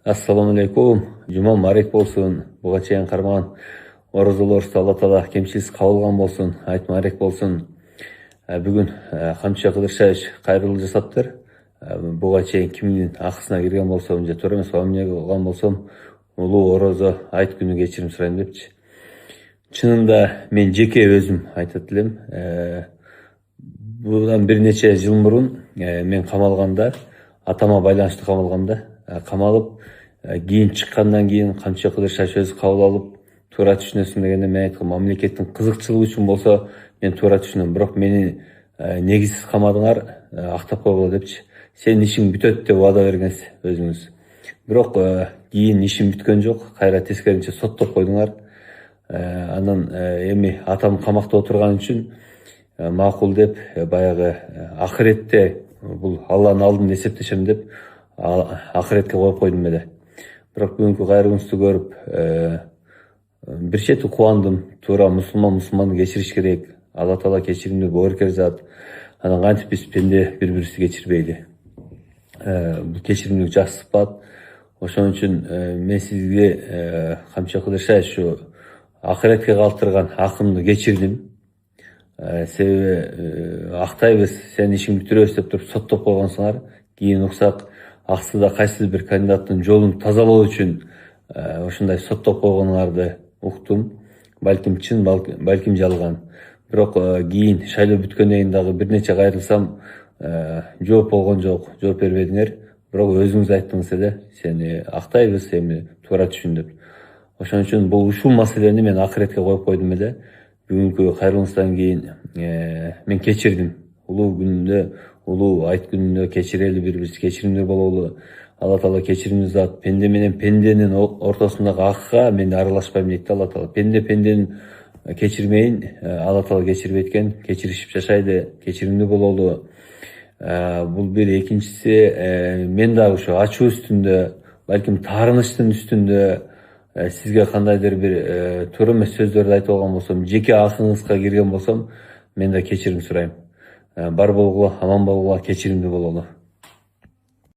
Assalamu alaikum. Жума марек болсун. Буга чейин кармаган орозолорубузду Алла Таала кемчиликсиз кабыл кылган болсун. Айт марек болсун. Бүгүн Камчы Кыдыршаевич кайрылуу жасаптыр. Буга чейин кимдин акысына кирген болсом же туура эмес мамиле кылган болсом, улуу орозо айт күнү кечирим сурайм депчи. Чынында мен жеке өзүм айтат элем. Будан бир нече жыл мурун мен камалганда, атама байланыштуу камалганда, камалып кийин чыккандан кийин Камчы Кыдыршаевич өзү кабыл алып, туура түшүнөсүң дегенде мен айткам, мамлекеттин кызыкчылыгы үчүн болсо мен туура түшүнөм, бирок мени негизсиз камадыңар, актап койгула депчи. Сенин ишиң бүтөт деп убада бергенсиз өзүңүз. Бирок кийин ишим бүткөн жок, кайра тескерисинче соттоп койдуңар. Анан эми атам камакта отурган үчүн макул деп, баягы акыретте бул Алланын алдында эсептешем деп акыретке коюп койдум эле. Бирок бүгүнкү кайрылуңузду көрүп бир чети кубандым. Туура мусулманды кечириш керек. Алла Таала кечиримди боорукер зат. Анан кантип биз пенде бири-бирибизди кечирбейли? Бул кечиримдүүлүк жакшы сыпат. Ошон үчүн мен сизге Камчы Кыдыршаевич ушу акыретке калтырган акымды кечирдим. Себеби актайбыз, сенин ишиңди бүтүрөбүз деп туруп соттоп койгонсуңар. Кийин уксак, аксыда кайсыл бир кандидаттын жолун тазалоо үчүн ошондой соттоп койгонуңарды уктум. Балким чын, балким жалган. Бирок кийин шайлоо бүткөндөн кийин дагы бир нече кайрылсам, жооп болгон жок, жооп бербедиңер. Бирок өзүңүз айттыңыз эле, сени актайбыз, эми туура түшүн деп. Ошон үчүн бул ушул маселени мен акыретке коюп койдум эле. Бүгүнкү кайрылууңуздан кийин мен кечирдим. Улуу күнүндө, улуу айт күнүндө кечирели, бири-бирибизди кечиримдүү бололу. Алла Таала кечиримдүү зат. Пенде менен пенденин ортосундагы акка мен аралашпайм дейт Алла Таала. Пенденин кечирмейин, Алла Таала кечирбейт экен. Кечиришип жашайлы, кечиримдүү бололу. Бул бир. Экинчиси, мен дагы ошо ачуу үстүндө, балким таарынычтын үстүндө сизге кандайдыр бир туура эмес сөздөрдү айтып алган болсом, жеке акыңызга кирген болсом, мен да кечирим сурайм. Бар болгула, аман болгула, кечиримдүү бололу.